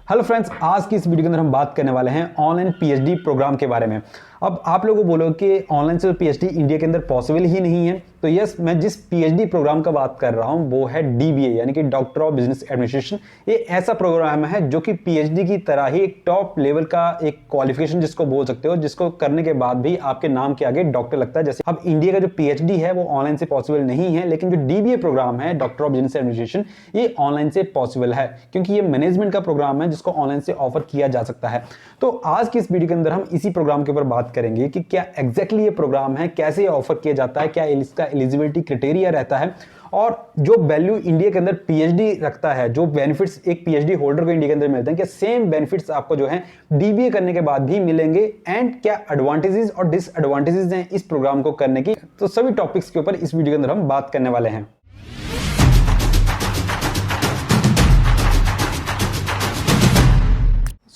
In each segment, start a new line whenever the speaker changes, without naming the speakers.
Hello friends, आज की इस वीडियो के अंदर हम बात करने वाले हैं ऑनलाइन पीएचडी प्रोग्राम के बारे में। अब आप लोगों को बोलो कि ऑनलाइन से पीएचडी इंडिया के अंदर पॉसिबल ही नहीं है, तो यस, मैं जिस पीएचडी प्रोग्राम का बात कर रहा हूं वो है डीबीए यानी कि डॉक्टर ऑफ बिजनेस एडमिनिस्ट्रेशन। ये ऐसा प्रोग्राम है जो कि पीएचडी की तरह ही एक टॉप लेवल का एक क्वालिफिकेशन जिसको बोल सकते हो, जिसको करने के बाद भी आपके नाम के आगे डॉक्टर लगता है। जैसे अब इंडिया का जो पीएचडी है वो ऑनलाइन से पॉसिबल नहीं है, लेकिन जो डीबीए प्रोग्राम है डॉक्टर ऑफ बिजनेस एडमिनिस्ट्रेशन, ये ऑनलाइन से पॉसिबल है क्योंकि ये मैनेजमेंट का प्रोग्राम है जिसको ऑनलाइन से ऑफर किया जा सकता है। तो आज की इस वीडियो के अंदर हम इसी प्रोग्राम के ऊपर बात करेंगे कि क्या एग्जैक्टली ये प्रोग्राम है, कैसे ऑफर किया जाता है, क्या इसका एलिजिबिलिटी क्राइटेरिया रहता है, और जो वैल्यू इंडिया के अंदर पीएचडी रखता है, जो बेनिफिट्स एक पीएचडी होल्डर को इंडिया के अंदर मिलते हैं, क्या सेम बेनिफिट्स आपको जो है डीबीए करने के बाद भी मिलेंगे, एंड क्या एडवांटेजेस और डिसएडवांटेजेस हैं इस प्रोग्राम को करने की। तो सभी टॉपिक्स के ऊपर इस वीडियो के अंदर हम बात करने वाले हैं।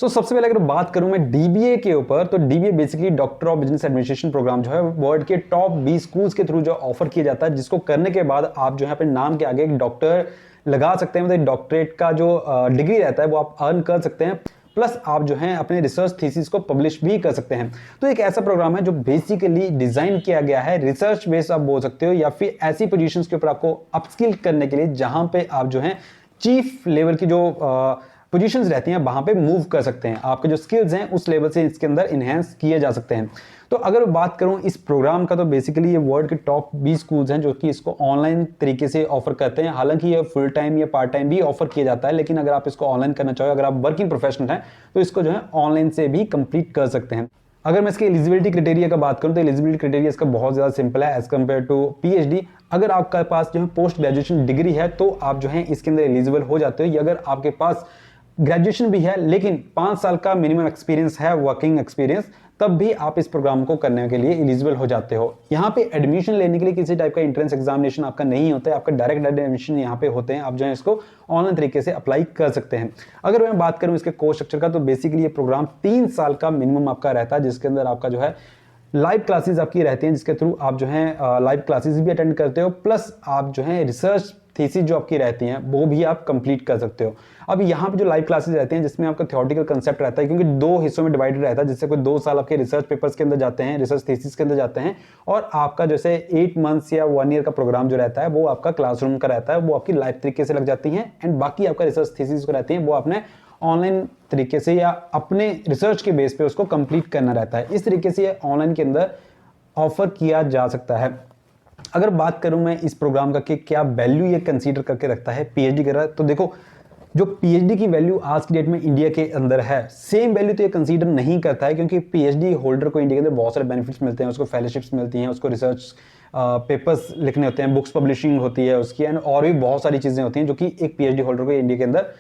सबसे पहले अगर बात करूं मैं डीबीए के ऊपर, तो DBA basically doctor of business administration program जो है वर्ल्ड के टॉप 20 स्कूल्स के थ्रू जो ऑफर किया जाता है, जिसको करने के बाद आप जो है अपने नाम के आगे एक डॉक्टर लगा सकते हैं। मतलब डॉक्टरेट का जो डिग्री रहता है वो आप अर्न कर सकते हैं, प्लस आप जो है अपने रिसर्च थीसिस को पब्लिश भी कर सकते हैं। तो एक ऐसा प्रोग्राम है जो बेसिकली डिजाइन किया गया है रिसर्च बेस्ड आप बोल सकते हो, या फिर ऐसी पोजीशंस के ऊपर आपको अपस्किल करने के लिए जहां पे आप जो है चीफ लेवल की जो पोजीशंस रहती हैं वहां पे मूव कर सकते हैं। आपके जो स्किल्स हैं उस लेवल से इसके अंदर इनहेंस किए जा सकते हैं। तो अगर बात करूं इस प्रोग्राम का, तो बेसिकली ये वर्ल्ड के टॉप 20 स्कूल्स हैं जो कि इसको ऑनलाइन तरीके से ऑफर करते हैं। हालांकि ये फुल टाइम या पार्ट टाइम भी ऑफर किया जाता है, लेकिन अगर आप इसको ऑनलाइन करना चाहो, अगर आप वर्किंग प्रोफेशनल हैं, तो इसको जो है ऑनलाइन से भी कंप्लीट कर सकते हैं। अगर मैं इसके एलिजिबिलिटी क्राइटेरिया का बात करूं, तो एलिजिबिलिटी क्राइटेरिया इसका बहुत ज्यादा सिंपल है एज कम्पेयर टू पीएचडी। अगर आपके पास जो है पोस्ट ग्रेजुएशन डिग्री है तो आप जो है इसके अंदर एलिजिबल हो जाते हो। अगर आपके पास ग्रेजुएशन भी है लेकिन 5 साल का मिनिमम एक्सपीरियंस है, वर्किंग एक्सपीरियंस, तब भी आप इस प्रोग्राम को करने के लिए एलिजिबल हो जाते हो। यहाँ पे एडमिशन लेने के लिए किसी टाइप का एंट्रेंस एग्जामिनेशन आपका नहीं होता है, आपका डायरेक्ट एडमिशन यहाँ पे होते हैं। आप जो है इसको ऑनलाइन तरीके से अप्लाई कर सकते हैं। अगर मैं बात करूँ इसके कोर्स स्ट्रक्चर का, तो बेसिकली ये प्रोग्राम 3 साल का मिनिमम आपका रहता है, जिसके अंदर आपका जो है लाइव क्लासेस आपकी रहती हैं, जिसके थ्रू आप जो है लाइव क्लासेस भी अटेंड करते हो, प्लस आप जो है रिसर्च थीसिस जो आपकी रहती हैं वो भी आप कंप्लीट कर सकते हो। अब यहाँ पे जो लाइव क्लासेस रहती हैं जिसमें आपका थ्योरेटिकल कंसेप्ट रहता है, क्योंकि 2 हिस्सों में डिवाइडेड रहता है, जिससे कोई 2 साल आपके रिसर्च पेपर्स के अंदर जाते हैं, रिसर्च थीसिस के अंदर जाते हैं, और आपका जैसे 8 मंथ्स या 1 ईयर का प्रोग्राम जो रहता है वो आपका क्लासरूम का रहता है, वो आपकी लाइव तरीके से लग जाती हैं, एंड बाकी आपका रिसर्च थीसिस जो रहती है वो आपने ऑनलाइन तरीके से या अपने रिसर्च के बेस पे उसको कंप्लीट करना रहता है। इस तरीके से ऑनलाइन के अंदर ऑफर किया जा सकता है। अगर बात करूं मैं इस प्रोग्राम का कि क्या वैल्यू ये कंसीडर करके रखता है पीएचडी कर रहा है, तो देखो जो पीएचडी की वैल्यू आज की डेट में इंडिया के अंदर है, सेम वैल्यू तो ये कंसीडर नहीं करता है, क्योंकि पीएचडी होल्डर को इंडिया के अंदर बहुत सारे बेनिफिट्स मिलते हैं। उसको फेलोशिप्स मिलती हैं, उसको रिसर्च पेपर्स लिखने होते हैं, बुक्स पब्लिशिंग होती है उसकी, एंड और भी बहुत सारी चीजें होती हैं जो कि एक पीएचडी होल्डर को इंडिया के अंदर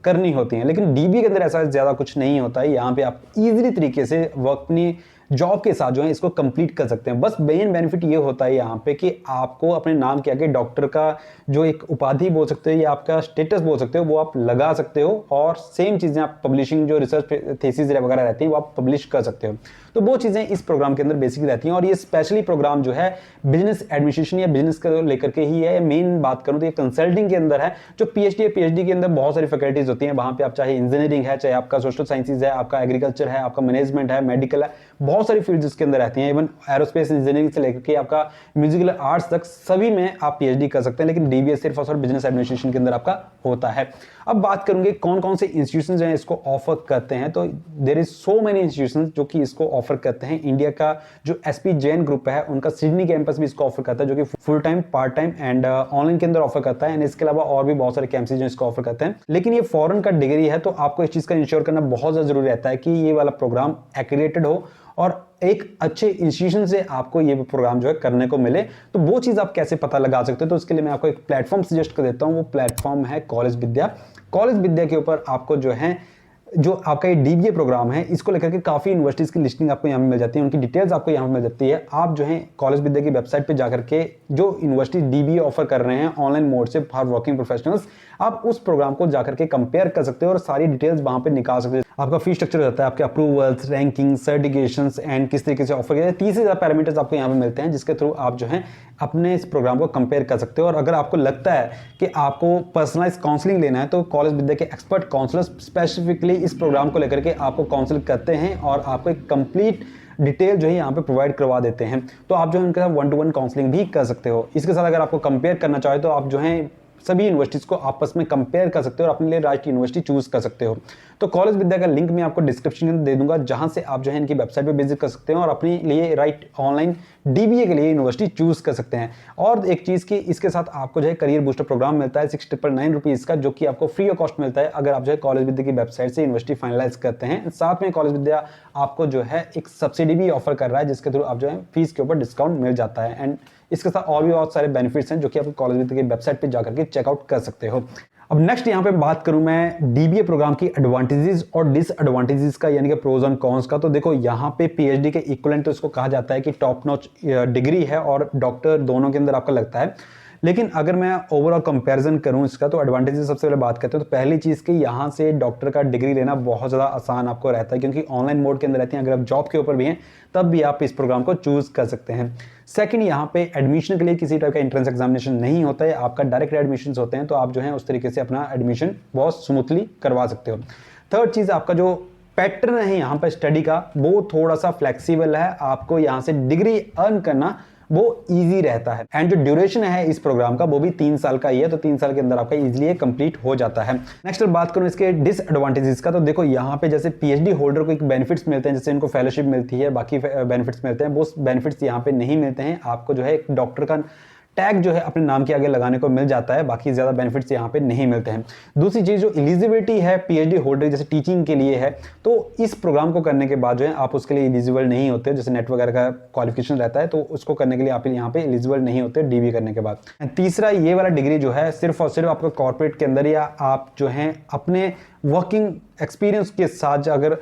करनी होती हैं। लेकिन डीबी के अंदर ऐसा ज्यादा कुछ नहीं होता है। यहाँ पे आप इजीली तरीके से अपनी जॉब के साथ जो है इसको कंप्लीट कर सकते हैं। बस मेन बेनिफिट ये होता है यहाँ पे कि आपको अपने नाम के आगे डॉक्टर का जो एक उपाधि बोल सकते हो या आपका स्टेटस बोल सकते हो वो आप लगा सकते हो, और सेम चीजें आप पब्लिशिंग जो रिसर्च थीसिस वगैरह रहती हैं वो आप पब्लिश कर सकते हो। तो वो चीजें इस प्रोग्राम के अंदर बेसिकली रहती हैं, और ये स्पेशली प्रोग्राम जो है बिजनेस एडमिनिस्ट्रेशन या बिजनेस को लेकर के ही है। मेन बात करूं तो ये कंसल्टिंग के अंदर है। जो पीएचडी के अंदर बहुत सारी फैकल्टीज होती हैं, वहां पे आप चाहे इंजीनियरिंग है, चाहे आपका सोशल साइंसेज है, आपका एग्रीकल्चर है, आपका मैनेजमेंट है, मेडिकल है, बहुत सारी फील्ड इसके अंदर रहती हैं। इवन एरोस्पेस इंजीनियरिंग से लेकर के आपका म्यूजिकल आर्ट्स तक सभी में आप पीएचडी कर सकते हैं, लेकिन डीबीए सिर्फ और बिजनेस एडमिनिस्ट्रेशन के अंदर आपका होता है। अब बात करूंगे कौन कौन से इंस्टीट्यूशंस हैं इसको ऑफर करते हैं, तो there is so many institutions जो कि इसको ऑफर करते हैं। इंडिया का जो एसपी जैन ग्रुप है उनका सिडनी कैंपस भी इसको ऑफर करता है, जो कि full time, part time and online के अंदर ऑफर करता है, एंड इसके अलावा और भी बहुत सारे कैंपस जो इसको ऑफर करते हैं। लेकिन ये फॉरेन का डिग्री है, तो आपको इस चीज का इंश्योर करना बहुत ज्यादा जरूरी रहता है कि ये वाला प्रोग्राम एक्रेडिटेड हो और एक अच्छे इंस्टीट्यूशन से आपको ये प्रोग्राम जो है करने को मिले। तो वो चीज आप कैसे पता लगा सकते हो, तो उसके लिए मैं आपको एक प्लेटफॉर्म सजेस्ट कर देता हूं। वो प्लेटफॉर्म है कॉलेज विद्या। कॉलेज विद्या के ऊपर आपको जो है जो आपका ये डीबीए प्रोग्राम है इसको लेकर के काफी यूनिवर्सिटीज की लिस्टिंग आपको यहाँ मिल जाती है, उनकी डिटेल्स आपको यहाँ मिल जाती है। आप जो है कॉलेज विद्या की वेबसाइट पे जाकर के जो यूनिवर्सिटी डीबीए ऑफर कर रहे हैं ऑनलाइन मोड से फॉर वर्किंग प्रोफेशनल्स, आप उस प्रोग्राम को जाकर के कंपेयर कर सकते हो और सारी डिटेल्स वहां पे निकाल सकते हो। आपका फीस स्ट्रक्चर रहता है, आपके अप्रूवल्स, रैंकिंग, सर्टिफिकेशंस एंड किस तरीके से ऑफर किया जाए, 30 से ज़्यादा पैरामीटर्स आपको यहाँ पे मिलते हैं जिसके थ्रू आप जो है अपने इस प्रोग्राम को कंपेयर कर सकते हो। और अगर आपको लगता है कि आपको पर्सनलाइज काउंसलिंग लेना है तो कॉलेज विद्या के एक्सपर्ट काउंसलर्स स्पेसिफिकली इस प्रोग्राम को लेकर के आपको काउंसिल करते हैं और आपको एक कंप्लीट डिटेल जो है यहाँ पे प्रोवाइड करवा देते हैं। तो आप जो है उनके साथ 1-to-1 काउंसलिंग भी कर सकते हो। इसके साथ अगर आपको कंपेयर करना चाहे तो आप जो है सभी यूनिवर्सिटीज को आपस में कंपेयर कर सकते हो और अपने लिए राइट यूनिवर्सिटी चूज कर सकते हो। तो कॉलेज विद्या का लिंक मैं आपको डिस्क्रिप्शन में दे दूंगा, जहां से आप जो है इनकी वेबसाइट पे विजिट कर सकते हैं और अपने लिए राइट ऑनलाइन डीबीए के लिए यूनिवर्सिटी चूज कर सकते हैं। और एक चीज की इसके साथ आपको जो है करियर बूस्टर प्रोग्राम मिलता है 6,999 रुपीज का, जो कि आपको फ्री ऑफ कॉस्ट मिलता है अगर आप जो है कॉलेज विद्या की वेबसाइट से यूनिवर्सिटी फाइनलाइज करते हैं। साथ में कॉलेज विद्या आपको जो है एक सब्सिडी भी ऑफर कर रहा है जिसके थ्रू आप जो है फीस के ऊपर डिस्काउंट मिल जाता है। एंड इसके साथ और भी बहुत सारे बेनिफिट्स हैं जो कि आप कॉलेज विद्या की वेबसाइट पे जाकर के चेकआउट कर सकते हो। अब नेक्स्ट यहाँ पे बात करूं मैं डीबीए प्रोग्राम की एडवांटेजेस और डिसएडवांटेजेस का, यानी कि प्रोज एंड कॉन्स का। तो देखो यहाँ पे पीएचडी के इक्विवेलेंट तो इसको कहा जाता है कि टॉप नॉच डिग्री है और डॉक्टर दोनों के अंदर आपका लगता है। लेकिन अगर मैं ओवरऑल कंपैरिजन करूं इसका तो एडवांटेजेस सबसे पहले बात करते हैं तो पहली चीज़ कि यहाँ से डॉक्टर का डिग्री लेना बहुत ज़्यादा आसान आपको रहता है क्योंकि ऑनलाइन मोड के अंदर रहती हैं। अगर आप जॉब के ऊपर भी हैं तब भी आप इस प्रोग्राम को चूज कर सकते हैं। सेकंड, यहाँ पे एडमिशन के लिए किसी टाइप का एंट्रेंस एग्जामिनेशन नहीं होता है, आपका डायरेक्ट एडमिशन होते हैं, तो आप जो है उस तरीके से अपना एडमिशन बहुत स्मूथली करवा सकते हो। थर्ड चीज़, आपका जो पैटर्न है यहाँ पर स्टडी का वो थोड़ा सा फ्लेक्सिबल है, आपको यहाँ से डिग्री अर्न करना वो इजी रहता है। एंड जो ड्यूरेशन है इस प्रोग्राम का वो भी 3 साल का ही है, तो 3 साल के अंदर आपका इजीली कंप्लीट हो जाता है। नेक्स्ट बात करूं इसके डिसएडवांटेजेस का, तो देखो यहाँ पे जैसे पीएचडी होल्डर को एक बेनिफिट्स मिलते हैं, जैसे इनको फेलोशिप मिलती है, बाकी बेनिफिट्स मिलते हैं, वो बेनिफिट्स यहाँ पे नहीं मिलते हैं। आपको जो है एक डॉक्टर का टैग जो है अपने नाम के आगे लगाने को मिल जाता है, बाकी ज्यादा बेनिफिट्स यहाँ पे नहीं मिलते हैं। दूसरी चीज, जो एलिजिबिलिटी है पीएचडी होल्डर जैसे टीचिंग के लिए है, तो इस प्रोग्राम को करने के बाद जो है आप उसके लिए एलिजिबल नहीं होते, जैसे नेट वगैरह का क्वालिफिकेशन रहता है तो उसको करने के लिए आप यहाँ पे एलिजिबल नहीं होते डीबी करने के बाद। तीसरा, ये वाला डिग्री जो है सिर्फ और सिर्फ आपको कॉर्पोरेट के अंदर या आप जो है अपने वर्किंग एक्सपीरियंस के साथ अगर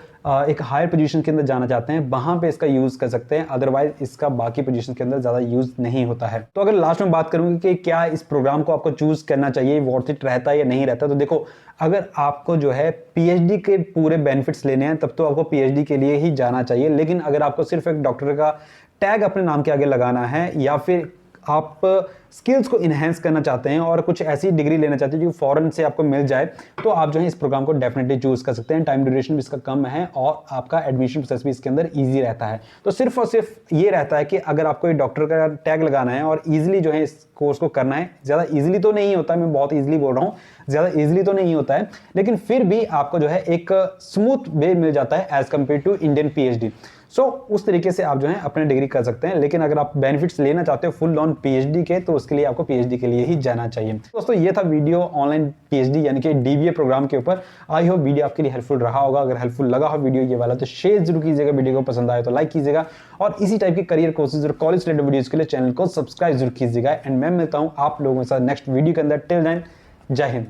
एक हायर पोजीशन के अंदर जाना चाहते हैं वहां पे इसका यूज कर सकते हैं, अदरवाइज इसका बाकी पोजीशन के अंदर ज्यादा यूज नहीं होता है। तो अगर लास्ट में बात करूंगी कि क्या इस प्रोग्राम को आपको चूज करना चाहिए, वर्थ इट रहता है या नहीं रहता, तो देखो अगर आपको जो है पीएचडी के पूरे बेनिफिट्स लेने हैं तब तो आपको पीएचडी के लिए ही जाना चाहिए। लेकिन अगर आपको सिर्फ एक डॉक्टर का टैग अपने नाम के आगे लगाना है या फिर आप स्किल्स को इनहेंस करना चाहते हैं और कुछ ऐसी डिग्री लेना चाहते हैं जो फॉरेन से आपको मिल जाए, तो आप जो है इस प्रोग्राम को डेफिनेटली चूज कर सकते हैं। टाइम ड्यूरेशन भी इसका कम है और आपका एडमिशन प्रोसेस भी इसके अंदर इजी रहता है। तो सिर्फ और सिर्फ ये रहता है कि अगर आपको एक डॉक्टर का टैग लगाना है और इजीली जो है इस कोर्स को करना है, ज़्यादा इजीली तो नहीं होता है, मैं बहुत इजीली बोल रहा हूँ, ज़्यादा इजीली तो नहीं होता है, लेकिन फिर भी आपको जो है एक स्मूथ वे मिल जाता है as compared to Indian PhD. So उस तरीके से आप जो है अपने डिग्री कर सकते हैं। लेकिन अगर आप बेनिफिट्स लेना चाहते हो फुल ऑन पीएचडी के, तो उसके लिए आपको पीएचडी के लिए ही जाना चाहिए। दोस्तों ये था वीडियो ऑनलाइन पीएचडी यानी कि डीबीए प्रोग्राम के ऊपर। आई होप वीडियो आपके लिए हेल्पफुल रहा होगा। अगर हेल्पफुल लगा हो वीडियो ये वाला तो शेयर जरूर कीजिएगा, वीडियो को पसंद आए तो लाइक कीजिएगा और इसी टाइप के करियर कोर्सेज और कॉलेज रिलेटेड वीडियोज के लिए चैनल को सब्सक्राइब जरूर कीजिएगा। एंड मैं मिलता हूँ आप लोगों के साथ नेक्स्ट वीडियो के अंदर। टिल देन, जय हिंद।